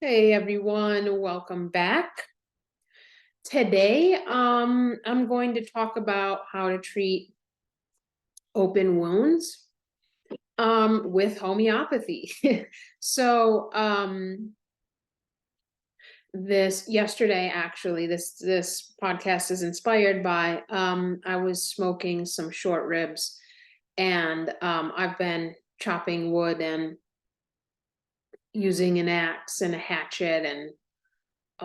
Hey everyone, welcome back. Today, I'm going to talk about how to treat open wounds, with homeopathy. So, this podcast is inspired by, I was smoking some short ribs and, I've been chopping wood and using an axe and a hatchet and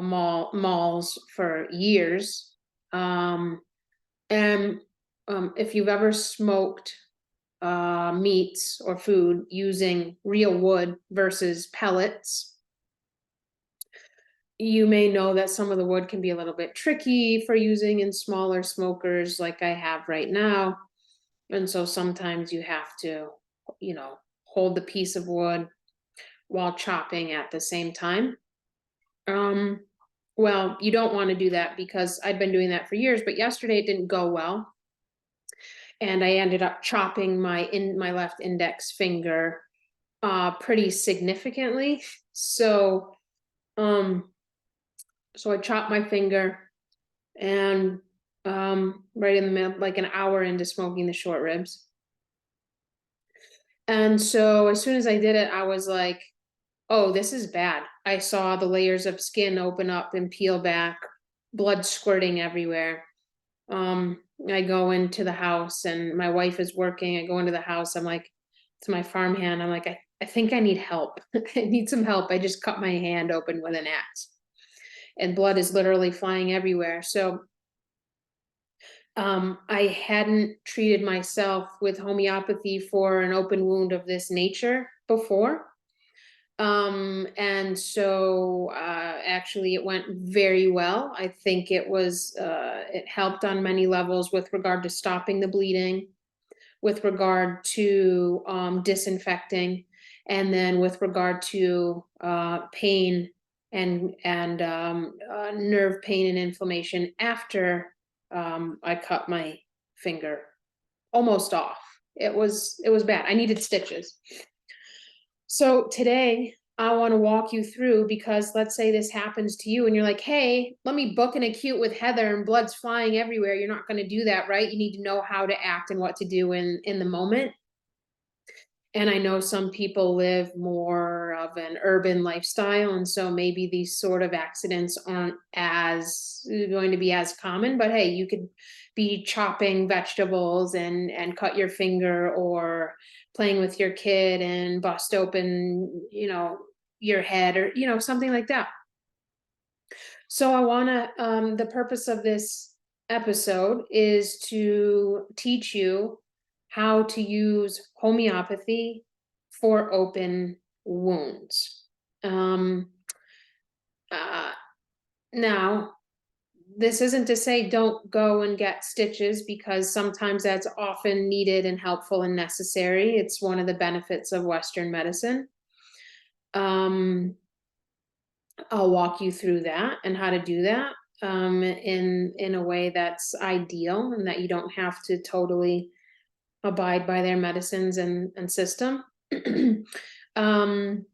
mauls for years. And if you've ever smoked meats or food using real wood versus pellets, you may know that some of the wood can be a little bit tricky for using in smaller smokers like I have right now. And so sometimes you have to, hold the piece of wood while chopping at the same time. Um, well, you don't want to do that because I'd been doing that for years, but yesterday it didn't go well. And I ended up chopping my left index finger pretty significantly. So um so I chopped my finger and right in the middle, like an hour into smoking the short ribs. And so as soon as I did it, I was like, oh, this is bad. I saw the layers of skin open up and peel back, blood squirting everywhere. I go into the house and my wife is working. I go into the house. I'm like, to my farmhand, I'm like, I think I need help. I need some help. I just cut my hand open with an axe and blood is literally flying everywhere. So I hadn't treated myself with homeopathy for an open wound of this nature before. And so actually it went very well. I think it helped on many levels with regard to stopping the bleeding, with regard to disinfecting, and then with regard to pain and nerve pain and inflammation after I cut my finger almost off. It was bad. I needed stitches. So today I want to walk you through, because let's say this happens to you and you're like, hey, let me book an acute with Heather and blood's flying everywhere. You're not going to do that, right? You need to know how to act and what to do in the moment. And I know some people live more of an urban lifestyle, and so maybe these sort of accidents aren't as going to be as common. But hey, you could be chopping vegetables and cut your finger, or playing with your kid and bust open, your head, or something like that. So I want to, the purpose of this episode is to teach you how to use homeopathy for open wounds. Um, uh, Now, this isn't to say don't go and get stitches, because sometimes that's often needed and helpful and necessary. It's one of the benefits of Western medicine. Um, I'll walk you through that and how to do that in a way that's ideal, and that you don't have to totally abide by their medicines and system. um,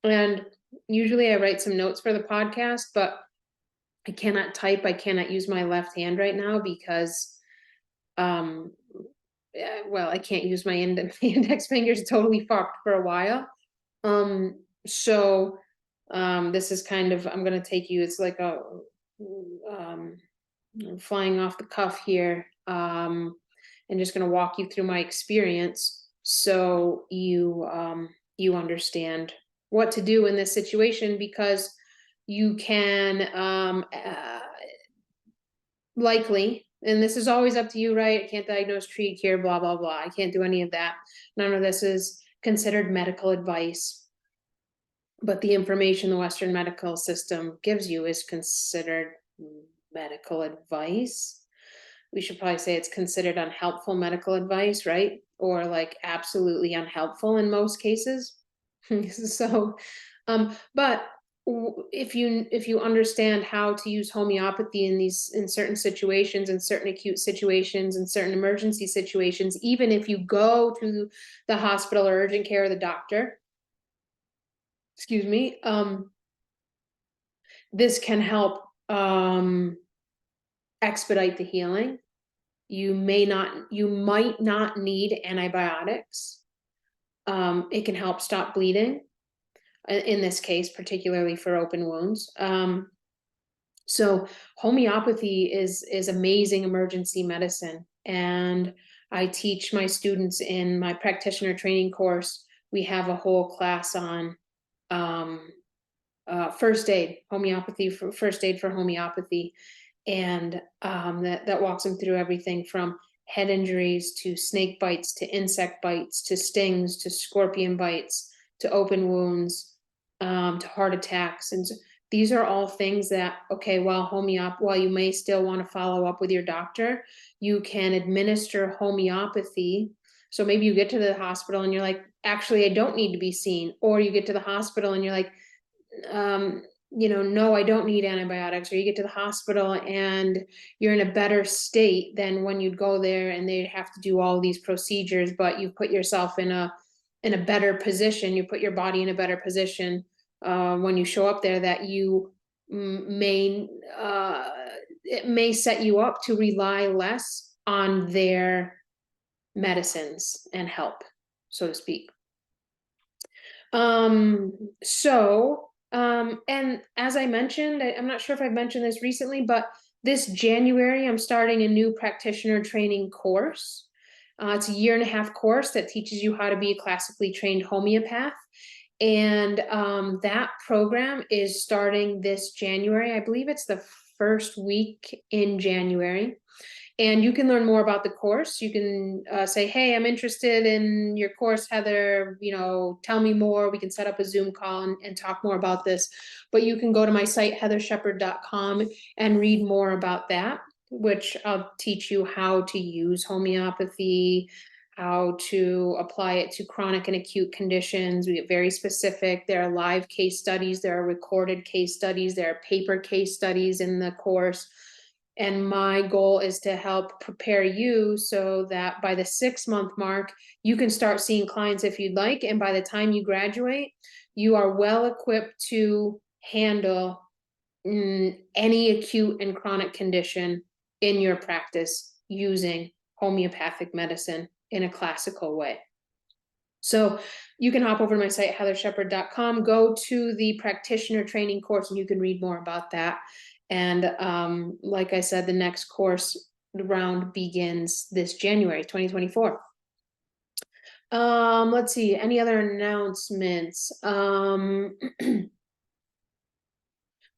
and usually I write some notes for the podcast, but I cannot type. I cannot use my left hand right now because, um, well, I can't use my index fingers. Totally fucked for a while. So this is kind of, I'm gonna take you, it's like a um flying off the cuff here. And just gonna walk you through my experience so you understand what to do in this situation, because you can likely, and this is always up to you, right? I can't diagnose, treat, cure, blah blah blah. I can't do any of that. None of this is considered medical advice, but the information the Western medical system gives you is considered medical advice. We should probably say it's considered unhelpful medical advice, right? Or like absolutely unhelpful in most cases. So, but if you understand how to use homeopathy in certain situations, in certain acute situations, in certain emergency situations, even if you go to the hospital or urgent care or the doctor, excuse me, This can help expedite the healing. You might not need antibiotics. It can help stop bleeding, in this case, particularly for open wounds. So homeopathy is amazing emergency medicine. And I teach my students in my practitioner training course. We have a whole class on first aid, homeopathy for first aid for homeopathy. And that walks them through everything from head injuries to snake bites to insect bites to stings to scorpion bites to open wounds, to heart attacks. And these are all things that, okay, while you may still want to follow up with your doctor, you can administer homeopathy. So maybe you get to the hospital and you're like, actually, I don't need to be seen. Or you get to the hospital and you're like, no, I don't need antibiotics. Or you get to the hospital and you're in a better state than when you'd go there and they'd have to do all these procedures, but you put yourself in a better position. You put your body in a better position when you show up there, that you it may set you up to rely less on their medicines and help, so to speak. And as I mentioned, I'm not sure if I've mentioned this recently, but this January, I'm starting a new practitioner training course. It's a 1.5-year course that teaches you how to be a classically trained homeopath. And that program is starting this January. I believe it's the first week in January. And you can learn more about the course. You can say, hey, I'm interested in your course, Heather, tell me more. We can set up a Zoom call and talk more about this. But you can go to my site, heathershepard.com, and read more about that, which I'll teach you how to use homeopathy, how to apply it to chronic and acute conditions. We get very specific. There are live case studies. There are recorded case studies. There are paper case studies in the course. And my goal is to help prepare you so that by the 6-month mark, you can start seeing clients if you'd like. And by the time you graduate, you are well equipped to handle any acute and chronic condition in your practice using homeopathic medicine in a classical way. So you can hop over to my site, heathershepard.com, go to the practitioner training course, and you can read more about that. And like I said, the next course round begins this January 2024. Let's see, any other announcements?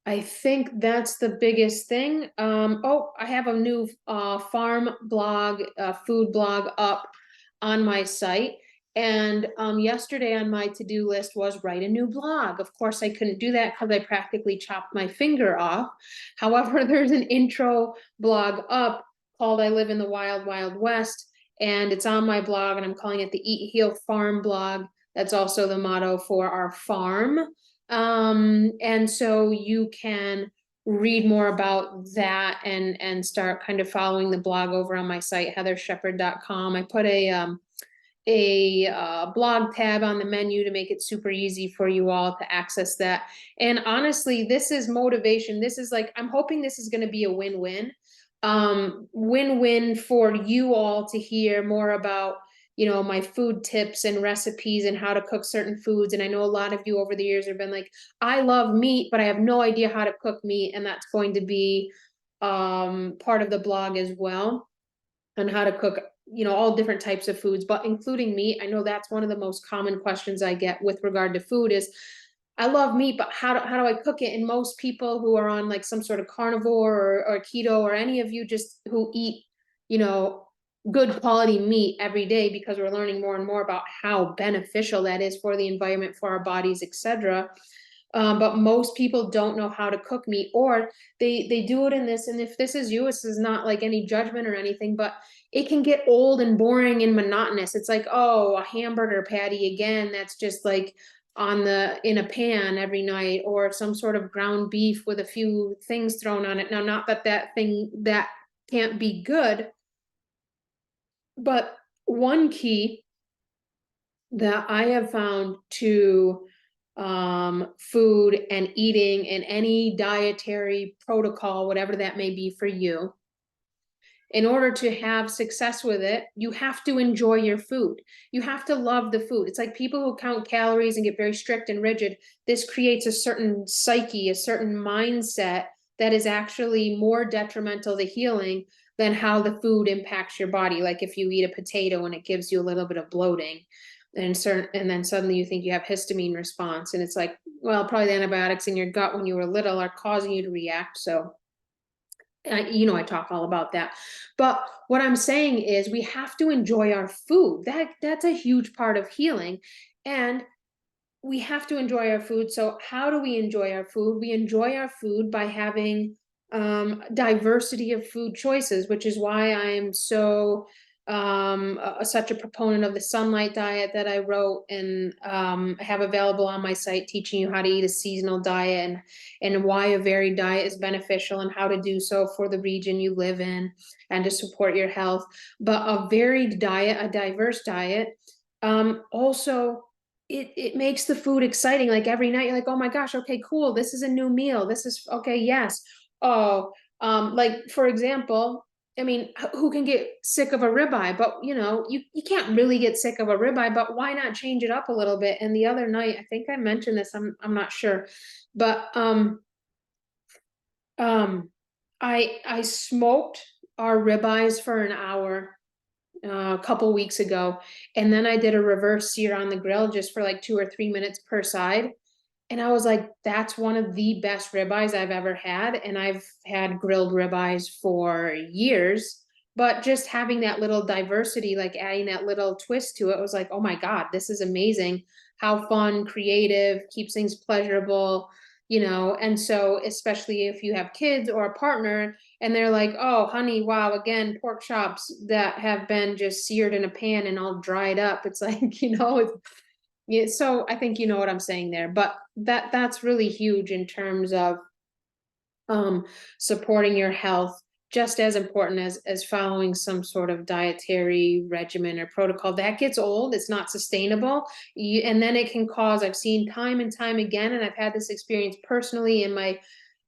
I think that's the biggest thing. Oh, I have a new farm blog, food blog up on my site. And yesterday on my to-do list was write a new blog. Of course, I couldn't do that because I practically chopped my finger off. However, there's an intro blog up called I Live in the Wild, Wild West. And it's on my blog, and I'm calling it the Eat, Heal, Farm blog. That's also the motto for our farm. And so you can read more about that and start kind of following the blog over on my site, heathershepard.com. I put a blog tab on the menu to make it super easy for you all to access that. And honestly, this is motivation. This is like, I'm hoping this is going to be a win-win. Win-win for you all to hear more about my food tips and recipes and how to cook certain foods. And I know a lot of you over the years have been like, I love meat, but I have no idea how to cook meat. And that's going to be part of the blog as well, on how to cook, all different types of foods, but including meat. I know that's one of the most common questions I get with regard to food is, I love meat, but how do I cook it? And most people who are on like some sort of carnivore or keto, or any of you just who eat, good quality meat every day, because we're learning more and more about how beneficial that is for the environment, for our bodies, etc. But most people don't know how to cook meat, or they do it in this. And if this is you, this is not like any judgment or anything, but it can get old and boring and monotonous. It's like, oh, a hamburger patty again. That's just like in a pan every night, or some sort of ground beef with a few things thrown on it. Now, not that thing that can't be good, but one key that I have found to food and eating and any dietary protocol, whatever that may be for you. In order to have success with it, you have to enjoy your food. You have to love the food. It's like people who count calories and get very strict and rigid. This creates a certain psyche, a certain mindset that is actually more detrimental to healing than how the food impacts your body. Like if you eat a potato and it gives you a little bit of bloating, and then suddenly you think you have histamine response, and it's like, well, probably the antibiotics in your gut when you were little are causing you to react. So I talk all about that. But what I'm saying is we have to enjoy our food. That's a huge part of healing. And we have to enjoy our food. So how do we enjoy our food? We enjoy our food by having diversity of food choices, which is why I am so such a proponent of the sunlight diet that I wrote and have available on my site, teaching you how to eat a seasonal diet and why a varied diet is beneficial and how to do so for the region you live in and to support your health. But a varied diet, a diverse diet, also it makes the food exciting. Like every night you're like, oh my gosh, okay, cool, this is a new meal, this is okay, yes. Oh, like for example, I mean, who can get sick of a ribeye? But you can't really get sick of a ribeye, but why not change it up a little bit? And the other night, I think I mentioned this, I'm not sure, but I smoked our ribeyes for an hour a couple weeks ago, and then I did a reverse sear on the grill just for like 2 or 3 minutes per side. And I was like, that's one of the best ribeyes I've ever had. And I've had grilled ribeyes for years, but just having that little diversity, like adding that little twist to it, was like, oh my God, this is amazing. How fun, creative, keeps things pleasurable, and so especially if you have kids or a partner and they're like, oh honey, wow, again, pork chops that have been just seared in a pan and all dried up. It's like, yeah, so I think you know what I'm saying there, but that's really huge in terms of supporting your health, just as important as following some sort of dietary regimen or protocol. That gets old, it's not sustainable. And then it can cause, I've seen time and time again, and I've had this experience personally in my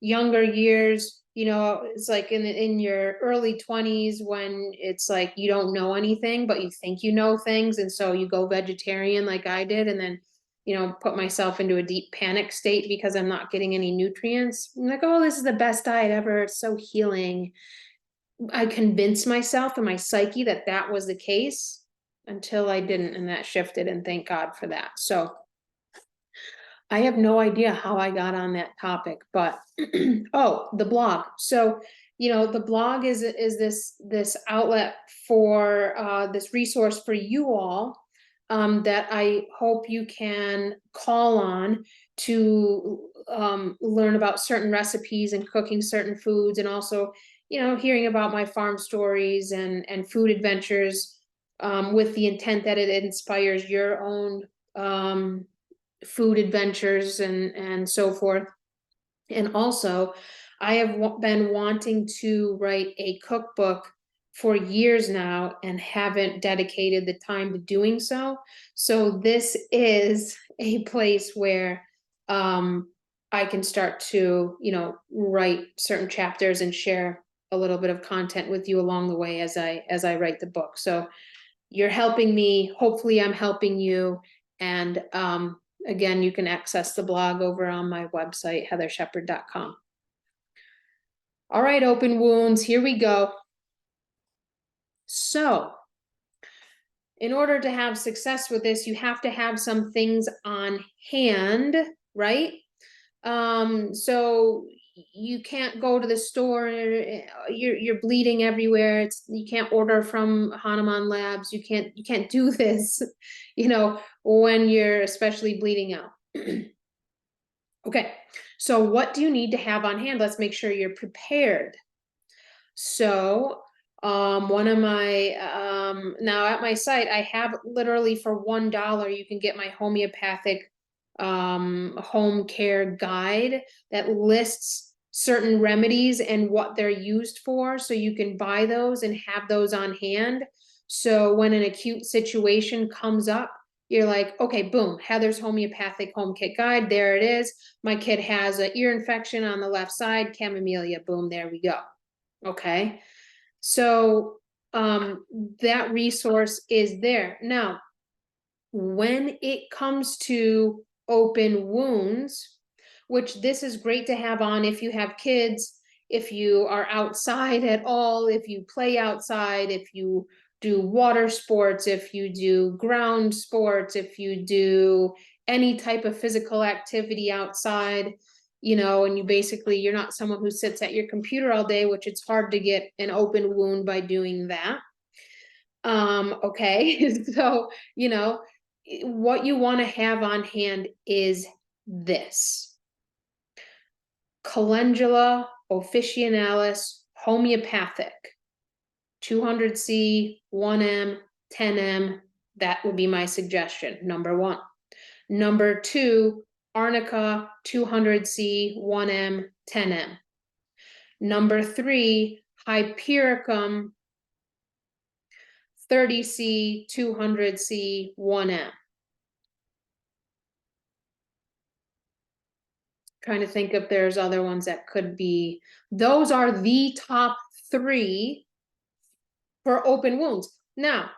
younger years. It's like in your early 20s when it's like you don't know anything, but you think you know things. And so you go vegetarian like I did, and then put myself into a deep panic state because I'm not getting any nutrients. I'm like, oh, this is the best diet ever. It's so healing. I convinced myself and my psyche that that was the case until I didn't, and that shifted, and thank God for that. So I have no idea how I got on that topic, but oh, the blog. So, the blog is this outlet for this resource for you all that I hope you can call on to learn about certain recipes and cooking certain foods, and also, hearing about my farm stories and food adventures with the intent that it inspires your own food adventures and so forth. And also, I have been wanting to write a cookbook for years now and haven't dedicated the time to doing so. So this is a place where I can start to, write certain chapters and share a little bit of content with you along the way as I write the book. So you're helping me, hopefully I'm helping you. And again, you can access the blog over on my website, heatharshepard.com. All right, open wounds, here we go. So, in order to have success with this, you have to have some things on hand, right? So you can't go to the store, you're bleeding everywhere. You can't order from Hanuman Labs. You can't do this, when you're especially bleeding out. Okay, so what do you need to have on hand? Let's make sure you're prepared. So one of my now at my site, I have literally for $1 you can get my homeopathic home care guide that lists certain remedies and what they're used for, so you can buy those and have those on hand. So when an acute situation comes up, you're like, okay, boom, Heather's homeopathic home kit guide. There it is. My kid has an ear infection on the left side, chamomile, boom, there we go. Okay. So that resource is there. Now, when it comes to open wounds, which this is great to have on if you have kids, if you are outside at all, if you play outside, if you do water sports, if you do ground sports, if you do any type of physical activity outside, you know, and you're not someone who sits at your computer all day, which it's hard to get an open wound by doing that. Okay, so, you know, what you want to have on hand is this. Calendula officinalis homeopathic. 200C, 1M, 10M, that would be my suggestion, number one. Number two, Arnica, 200C, 1M, 10M. Number three, Hypericum, 30C, 200C, 1M. Trying to think if there's other ones that could be. Those are the top three for open wounds. Now,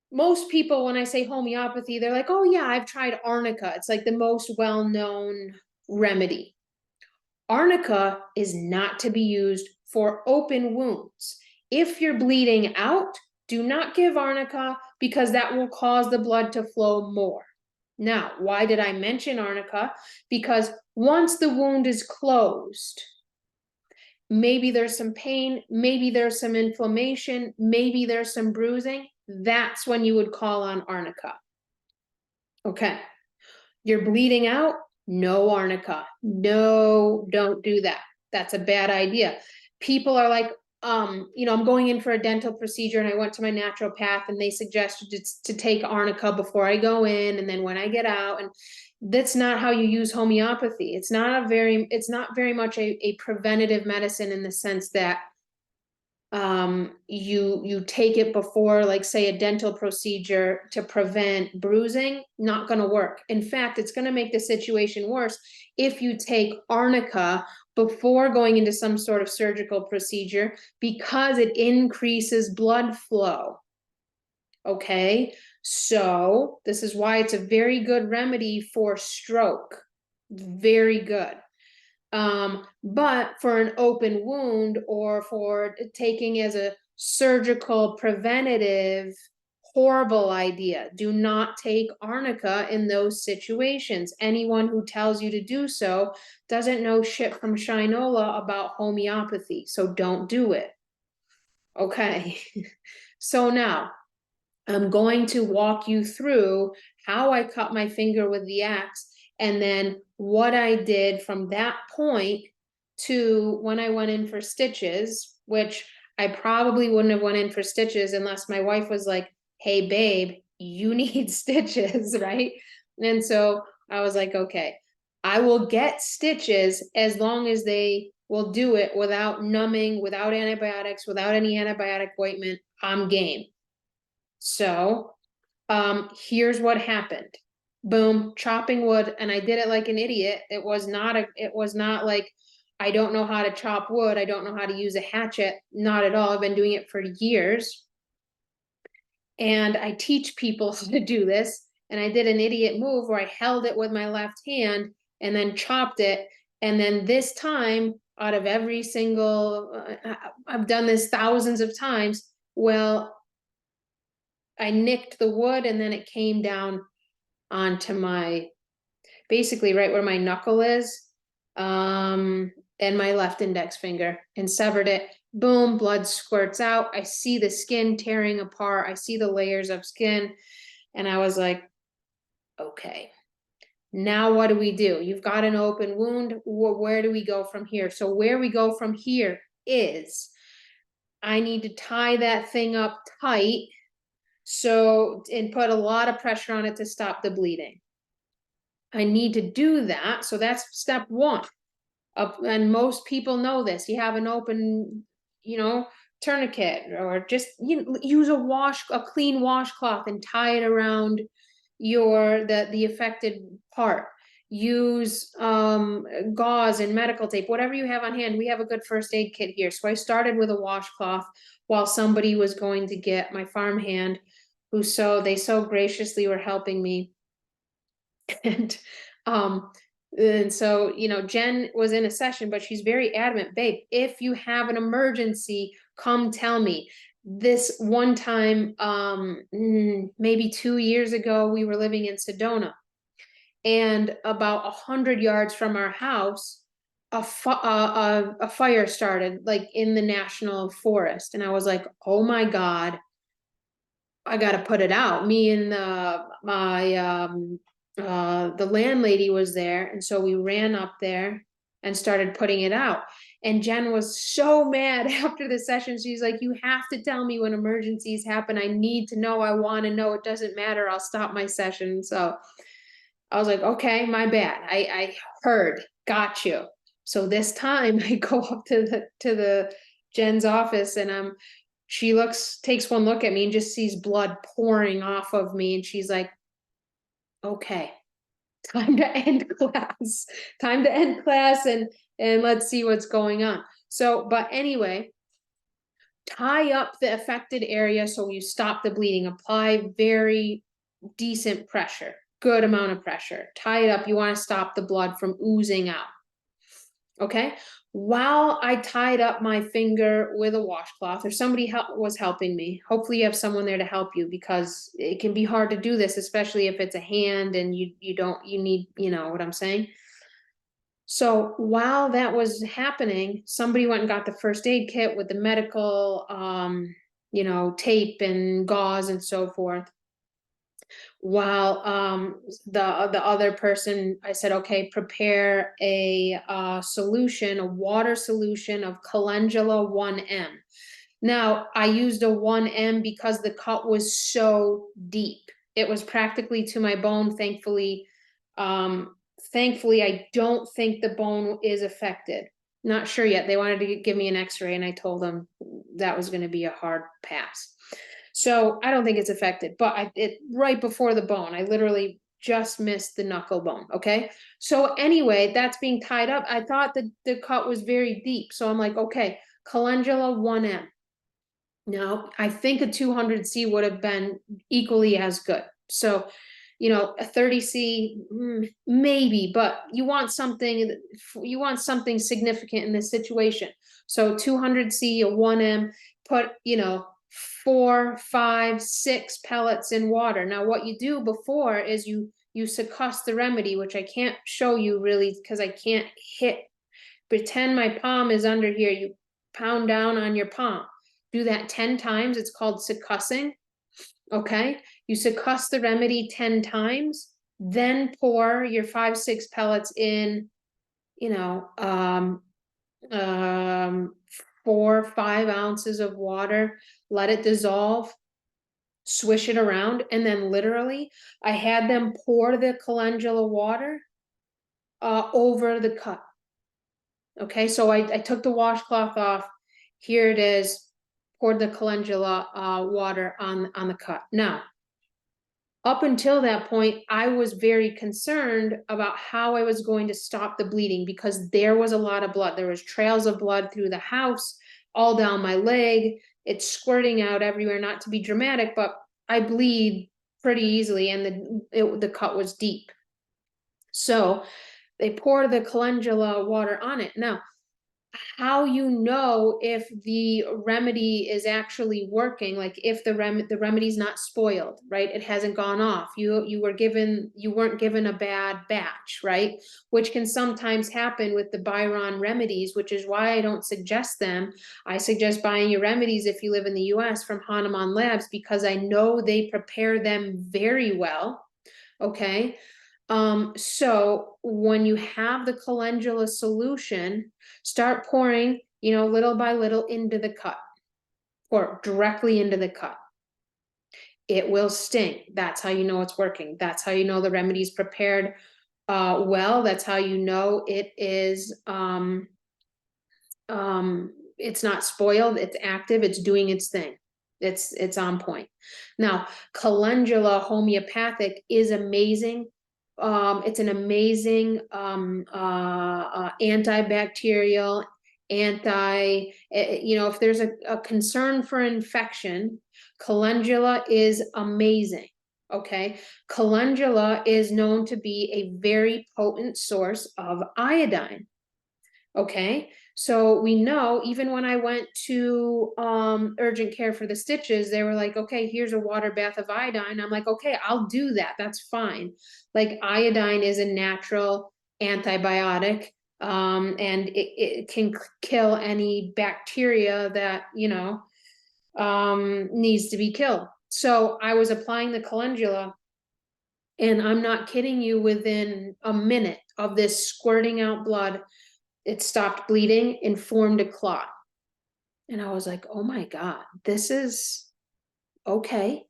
most people, when I say homeopathy, they're like, oh yeah, I've tried Arnica. It's like the most well-known remedy. Arnica is not to be used for open wounds. If you're bleeding out, do not give Arnica because that will cause the blood to flow more. Now, why did I mention Arnica? Because once the wound is closed, maybe there's some pain, maybe there's some inflammation, maybe there's some bruising, that's when you would call on Arnica. Okay, you're bleeding out, no Arnica. No, don't do that. That's a bad idea. People are like, you know, I'm going in for a dental procedure and I went to my naturopath and they suggested to take Arnica before I go in and then when I get out, and that's not how you use homeopathy. It's not very much a preventative medicine in the sense that you take it before, like, say, a dental procedure to prevent bruising. Not going to work. In fact, it's going to make the situation worse if you take Arnica before going into some sort of surgical procedure because it increases blood flow. Okay, so this is why it's a very good remedy for stroke. Very good. But for an open wound or for taking as a surgical preventative, horrible idea. Do not take Arnica in those situations. Anyone who tells you to do so doesn't know shit from Shinola about homeopathy, so don't do it. Okay, so now I'm going to walk you through how I cut my finger with the axe and then what I did from that point to when I went in for stitches, which I probably wouldn't have went in for stitches unless my wife was like, hey babe, you need stitches, right? And so I was like, okay, I will get stitches as long as they will do it without numbing, without antibiotics, without any antibiotic ointment. I'm game. So here's what happened. Boom, chopping wood, and I did it like an idiot. It was not like I don't know how to chop wood, I don't know how to use a hatchet. Not at all. I've been doing it for years. And I teach people how to do this. And I did an idiot move where I held it with my left hand and then chopped it. And then this time, out of every single, I've done this thousands of times. Well, I nicked the wood and then it came down onto my, basically right where my knuckle is, and my left index finger, and severed it. Boom, blood squirts out. I see the skin tearing apart. I see the layers of skin. And I was like, okay, now what do we do? You've got an open wound. Where do we go from here? So where we go from here is I need to tie that thing up tight. So, and put a lot of pressure on it to stop the bleeding. I need to do that. So that's step one. And most people know this. You have an open, you know, tourniquet, or just use a clean washcloth and tie it around the affected part. Use gauze and medical tape, whatever you have on hand. We have a good first aid kit here. So I started with a washcloth while somebody was going to get my farmhand, they so graciously were helping me. And so, Jen was in a session, but she's very adamant, babe, if you have an emergency, come tell me. This one time, maybe 2 years ago, we were living in Sedona, and about 100 yards from our house, a fire started, like in the national forest. And I was like, oh my God, I gotta put it out. Me and the landlady was there, and so we ran up there and started putting it out. And Jen was so mad after the session. She's like, you have to tell me when emergencies happen. I need to know. I want to know. It doesn't matter. I'll stop my session. So I was like, okay, my bad. I heard, got you. So this time I go up to the Jen's office, and she takes one look at me and just sees blood pouring off of me, and she's like, okay, time to end class. Time to end class, and let's see what's going on. So, but anyway, tie up the affected area so you stop the bleeding. Apply very decent pressure, good amount of pressure. Tie it up. You want to stop the blood from oozing out. Okay. While I tied up my finger with a washcloth, or somebody was helping me, hopefully you have someone there to help you, because it can be hard to do this, especially if it's a hand and you need, you know what I'm saying? So while that was happening, somebody went and got the first aid kit with the medical, tape and gauze and so forth. While the other person, I said, okay, prepare a solution, a water solution of calendula 1M. Now, I used a 1M because the cut was so deep. It was practically to my bone. Thankfully, I don't think the bone is affected. Not sure yet. They wanted to give me an x-ray, and I told them that was going to be a hard pass. So I don't think it's affected, but right before the bone, I literally just missed the knuckle bone. Okay. So anyway, that's being tied up. I thought that the cut was very deep. So I'm like, okay, calendula 1M. Now, I think a 200C would have been equally as good. So, a 30C, maybe, but you want something significant in this situation. So 200C, a 1M, put, 4, 5, 6 pellets in water. Now, what you do before is you succuss the remedy, which I can't show you really because I can't hit. Pretend my palm is under here. You pound down on your palm. Do that 10 times. It's called succussing. Okay. You succuss the remedy 10 times, then pour your 5, 6 pellets in, 4, 5 ounces of water, let it dissolve, swish it around, and then literally I had them pour the calendula water over the cut. Okay, so I took the washcloth off. Here it is, poured the calendula water on the cut. Now, up until that point, I was very concerned about how I was going to stop the bleeding, because there was a lot of blood. There was trails of blood through the house, all down my leg. It's squirting out everywhere, not to be dramatic, but I bleed pretty easily, and the cut was deep. So they pour the calendula water on it. Now, how you know if the remedy is actually working, like if the remedy's not spoiled, right? It hasn't gone off. You weren't given a bad batch, right? Which can sometimes happen with the Byron remedies, which is why I don't suggest them. I suggest buying your remedies if you live in the US from Hahnemann Labs, because I know they prepare them very well. Okay. So when you have the calendula solution, start pouring, little by little into the cut. Pour directly into the cut. It will sting. That's how you know it's working. That's how you know the remedy's prepared well. That's how you know it is it's not spoiled, it's active, it's doing its thing. It's on point. Now, calendula homeopathic is amazing. It's an amazing antibacterial, if there's a concern for infection, calendula is amazing. Okay, calendula is known to be a very potent source of iodine. Okay, so we know even when I went to urgent care for the stitches, they were like, okay, here's a water bath of iodine. I'm like, okay, I'll do that. That's fine. Like, iodine is a natural antibiotic, and it can kill any bacteria that, needs to be killed. So I was applying the calendula, and I'm not kidding you, within a minute of this squirting out blood, it stopped bleeding and formed a clot. And I was like, oh my God, this is okay.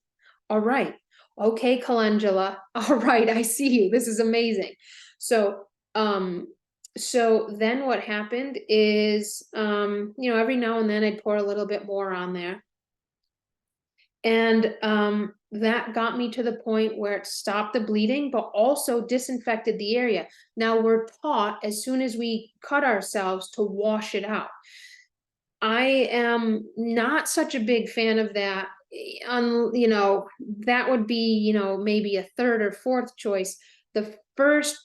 All right. Okay, calendula. All right, I see you. This is amazing. So then what happened is, every now and then I'd pour a little bit more on there. And that got me to the point where it stopped the bleeding, but also disinfected the area. Now, we're taught as soon as we cut ourselves to wash it out. I am not such a big fan of that. That would be, maybe a third or fourth choice. The first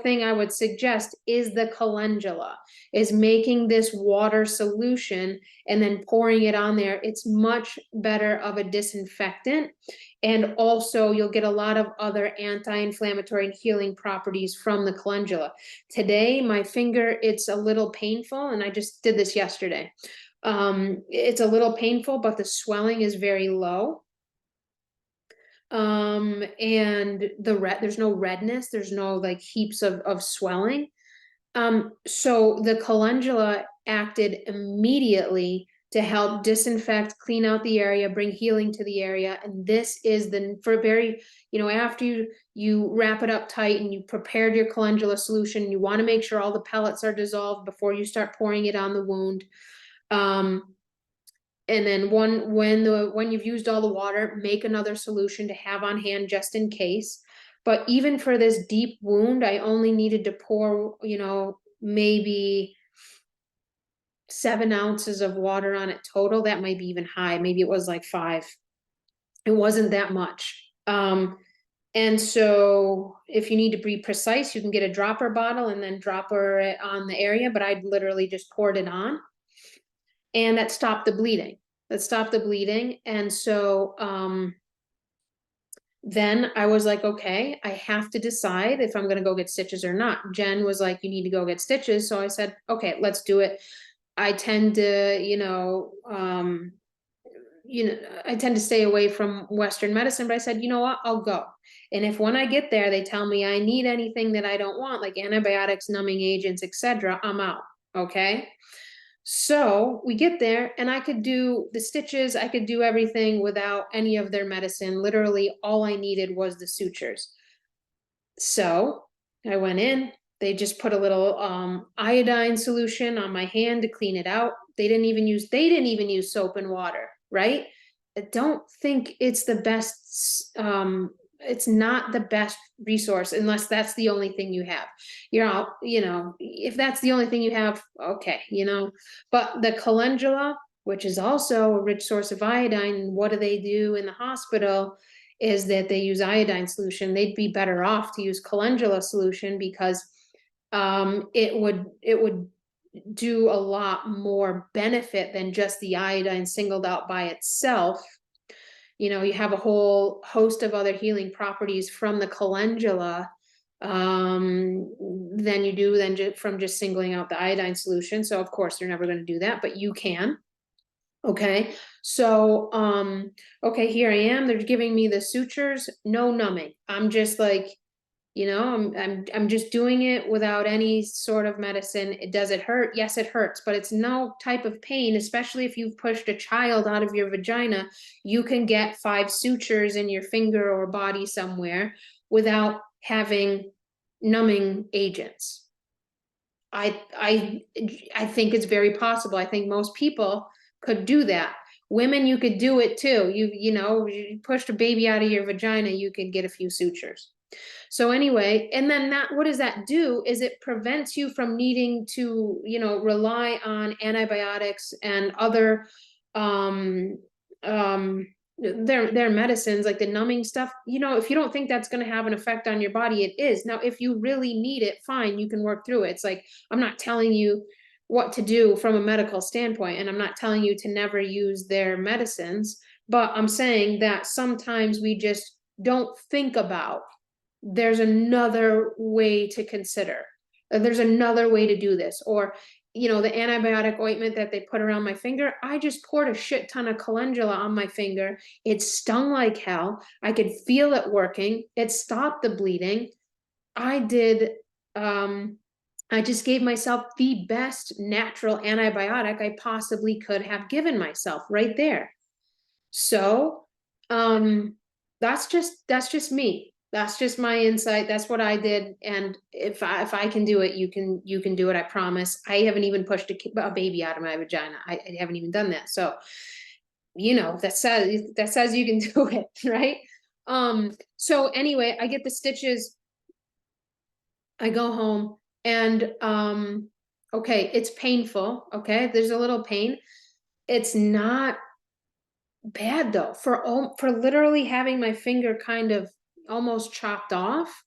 thing I would suggest is the calendula, is making this water solution and then pouring it on there. It's much better of a disinfectant. And also you'll get a lot of other anti-inflammatory and healing properties from the calendula. Today, my finger, it's a little painful, and I just did this yesterday. It's a little painful, but the swelling is very low. And there's no redness, there's no like heaps of swelling. So the calendula acted immediately to help disinfect, clean out the area, bring healing to the area. And this is after you wrap it up tight and you prepared your calendula solution, you want to make sure all the pellets are dissolved before you start pouring it on the wound. And then when you've used all the water, make another solution to have on hand just in case. But even for this deep wound, I only needed to pour, maybe 7 ounces of water on it total. That might be even high. Maybe it was like 5. It wasn't that much. And so if you need to be precise, you can get a dropper bottle and then dropper it on the area, but I literally just poured it on. And that stopped the bleeding. And so then I was like, okay, I have to decide if I'm going to go get stitches or not. Jen was like, you need to go get stitches. So I said, okay, let's do it. I tend to, I tend to stay away from Western medicine, but I said, you know what, I'll go. And if when I get there, they tell me I need anything that I don't want, like antibiotics, numbing agents, etc., I'm out. Okay. So we get there, and I could do the stitches, I could do everything without any of their medicine. Literally, all I needed was the sutures. So I went in, they just put a little iodine solution on my hand to clean it out. They didn't even use soap and water, right? I don't think it's the best, it's not the best resource unless that's the only thing you have. If that's the only thing you have, okay, but the calendula, which is also a rich source of iodine, what do they do in the hospital is that they use iodine solution. They'd be better off to use calendula solution because it would do a lot more benefit than just the iodine singled out by itself. You have a whole host of other healing properties from the calendula than you do from just singling out the iodine solution. So of course they're never going to do that, but you can. Okay, so okay, here I am. They're giving me the sutures, no numbing. I'm just like, I'm just doing it without any sort of medicine. Does it hurt? Yes, it hurts, but it's no type of pain, especially if you've pushed a child out of your vagina. You can get 5 sutures in your finger or body somewhere without having numbing agents. I think it's very possible. I think most people could do that. Women, you could do it too. You know, you pushed a baby out of your vagina, you could get a few sutures. So anyway, and then that, what does that do is it prevents you from needing to, you know, rely on antibiotics and other, um, um, their medicines, like the numbing stuff. You know, if you don't think that's going to have an effect on your body, it is. Now, if you really need it, fine, you can work through it. It's like, I'm not telling you what to do from a medical standpoint, and I'm not telling you to never use their medicines, but I'm saying that sometimes we just don't think about, there's another way to consider. There's another way to do this. Or, you know, the antibiotic ointment that they put around my finger, I just poured a shit ton of calendula on my finger. It stung like hell. I could feel it working. It stopped the bleeding. I did, I just gave myself the best natural antibiotic I possibly could have given myself right there. So, that's just me. That's just my insight. That's what I did. And if I can do it, you can do it. I promise. I haven't even pushed a baby out of my vagina. I haven't even done that. So, you know, that says you can do it, right? So anyway, I get the stitches. I go home and, okay, it's painful. Okay. There's a little pain. It's not bad though, for literally having my finger kind of almost chopped off.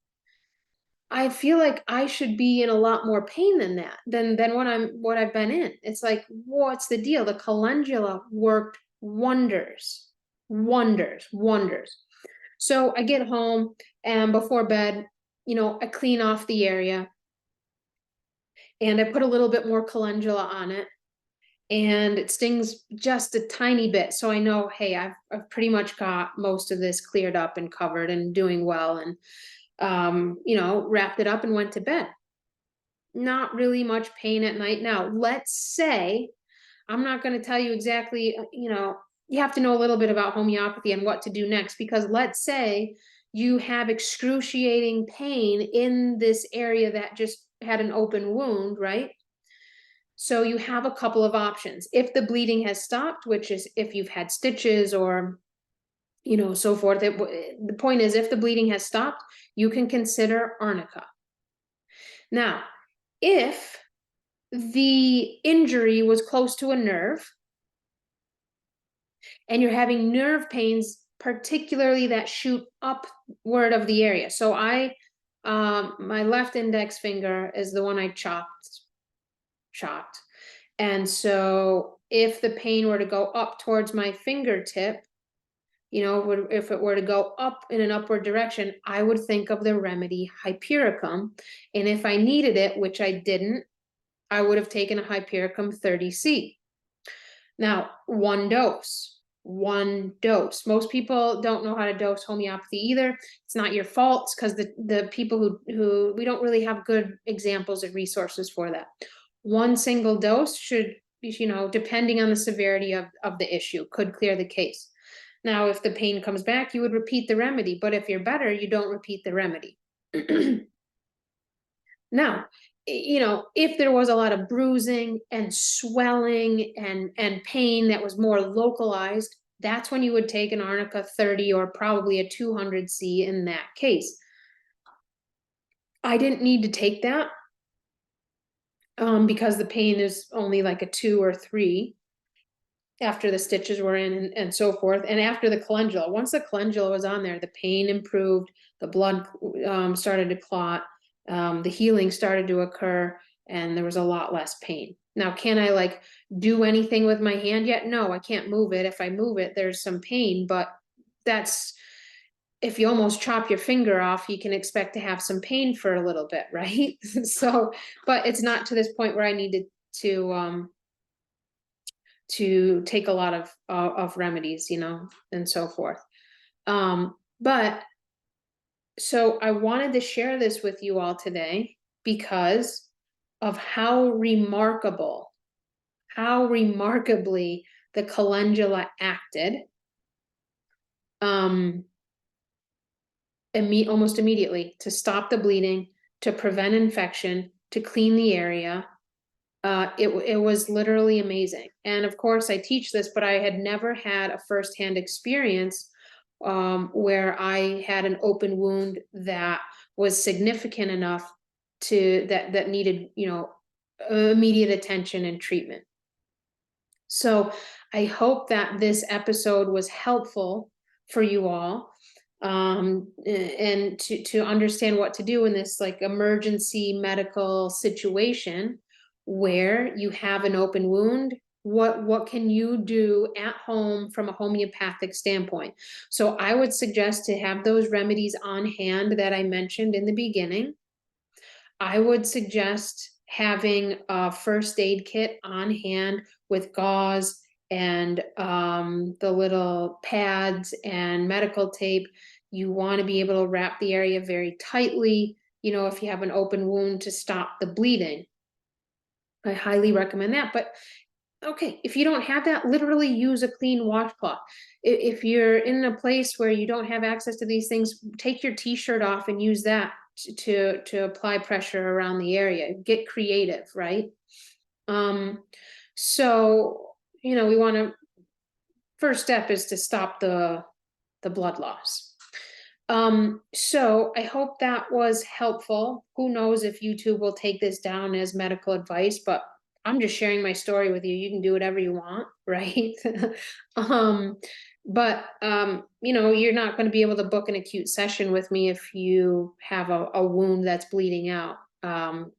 I feel like I should be in a lot more pain than that, than what I've been in. It's like, what's the deal? The calendula worked wonders, wonders, wonders. So I get home, and before bed, you know, I clean off the area and I put a little bit more calendula on it, and it stings just a tiny bit. So I know, hey, I've pretty much got most of this cleared up and covered and doing well, and, you know, wrapped it up and went to bed. Not really much pain at night. Now, let's say, I'm not going to tell you exactly, you know, you have to know a little bit about homeopathy and what to do next, because let's say you have excruciating pain in this area that just had an open wound, right? So you have a couple of options. If the bleeding has stopped, which is if you've had stitches or, you know, so forth. The point is, if the bleeding has stopped, you can consider arnica. Now, if the injury was close to a nerve and you're having nerve pains, particularly that shoot upward of the area. So my left index finger is the one I chopped. And so if the pain were to go up towards my fingertip, you know, if it were to go up in an upward direction, I would think of the remedy hypericum. And if I needed it, which I didn't, I would have taken a hypericum 30C. Now, one dose. Most people don't know how to dose homeopathy either. It's not your fault, because the people who we don't really have good examples of resources for that. One single dose should, you know, depending on the severity of the issue, could clear the case. Now, if the pain comes back, you would repeat the remedy, but if you're better, you don't repeat the remedy. Now, you know, if there was a lot of bruising and swelling and pain that was more localized, that's when you would take an arnica 30 or probably a 200C in that case. I didn't need to take that, because the pain is only like a 2 or 3 after the stitches were in, and so forth. And after the calendula, once the calendula was on there, the pain improved, the blood started to clot, the healing started to occur, and there was a lot less pain. Now, can I like do anything with my hand yet? No, I can't move it. If I move it, there's some pain, but that's, if you almost chop your finger off, you can expect to have some pain for a little bit, right? So, but it's not to this point where I needed to take a lot of remedies, you know, and so forth. But so I wanted to share this with you all today because of how remarkably the calendula acted, almost immediately, to stop the bleeding, to prevent infection, to clean the area, It was literally amazing. And of course I teach this, but I had never had a firsthand experience where I had an open wound that was significant enough that needed, immediate attention and treatment. So I hope that this episode was helpful for you all, and to understand what to do in this like emergency medical situation where you have an open wound. What can you do at home from a homeopathic standpoint? So I would suggest to have those remedies on hand that I mentioned in the beginning. I would suggest having a first aid kit on hand with gauze and the little pads and medical tape. You want to be able to wrap the area very tightly, if you have an open wound, to stop the bleeding. I highly recommend that. But okay, if you don't have that, literally use a clean washcloth. If you're in a place where you don't have access to these things, take your t-shirt off and use that to apply pressure around the area. Get creative, right? So we want to, first step is to stop the blood loss. So I hope that was helpful. Who knows if YouTube will take this down as medical advice, but I'm just sharing my story with you. You can do whatever you want, right? But you're not going to be able to book an acute session with me if you have a wound that's bleeding out.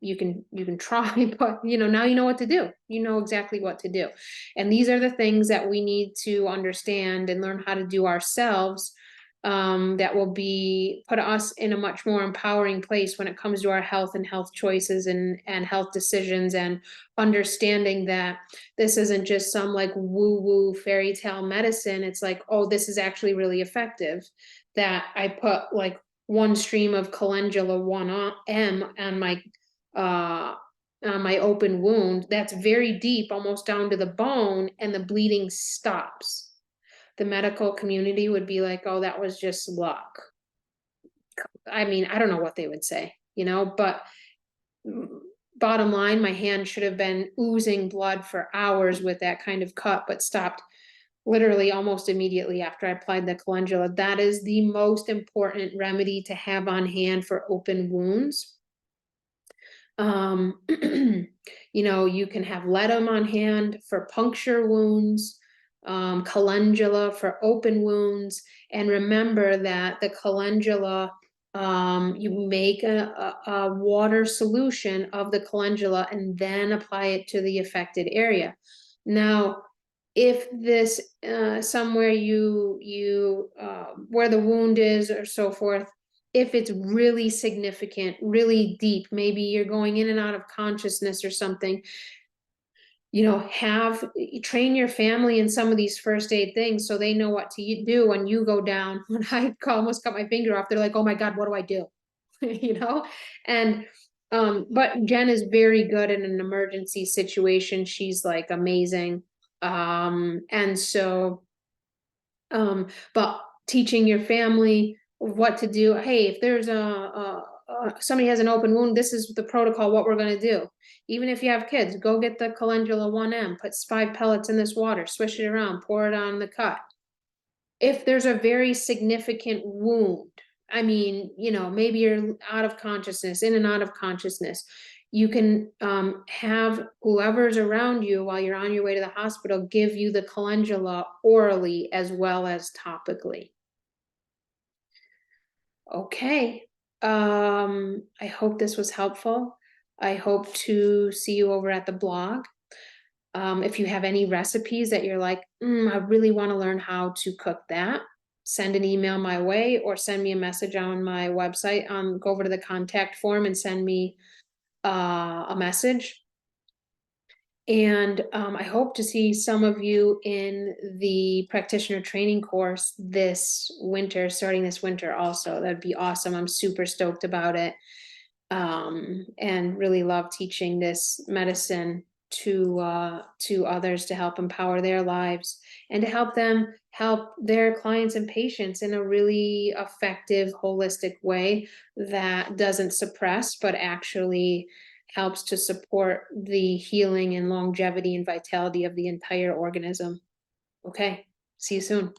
You can try, but now you know what to do. You know exactly what to do. And these are the things that we need to understand and learn how to do ourselves, that will put us in a much more empowering place when it comes to our health and health choices and health decisions, and understanding that this isn't just some like woo-woo fairy tale medicine. It's like, oh, this is actually really effective. That I put like one stream of calendula 1M on my open wound that's very deep, almost down to the bone, and the bleeding stops. The medical community would be like, oh, that was just luck. I mean, I don't know what they would say, but bottom line, my hand should have been oozing blood for hours with that kind of cut, but stopped literally almost immediately after I applied the calendula. That is the most important remedy to have on hand for open wounds. You can have ledum on hand for puncture wounds, calendula for open wounds. And remember that the calendula, you make a water solution of the calendula and then apply it to the affected area. Now, if this somewhere where the wound is or so forth, if it's really significant, really deep, maybe you're going in and out of consciousness or something, train your family in some of these first aid things so they know what to do when you go down. When I almost cut my finger off, they're like, oh my God, what do I do? And but Jen is very good in an emergency situation. She's like amazing. And so but teaching your family what to do. Hey, if there's somebody has an open wound, this is the protocol, what we're going to do. Even if you have kids, go get the calendula 1M, put 5 pellets in this water, swish it around, pour it on the cut. If there's a very significant wound, I mean, maybe you're out of consciousness, in and out of consciousness, you can have whoever's around you while you're on your way to the hospital give you the calendula orally as well as topically. Okay. I hope this was helpful. I hope to see you over at the blog. If you have any recipes that you're like, I really want to learn how to cook that, send an email my way or send me a message on my website. Go over to the contact form and send me a message. And I hope to see some of you in the practitioner training course this winter, starting this winter also. That'd be awesome. I'm super stoked about it, and really love teaching this medicine to others to help empower their lives and to help them help their clients and patients in a really effective, holistic way that doesn't suppress, but actually helps to support the healing and longevity and vitality of the entire organism. Okay, see you soon.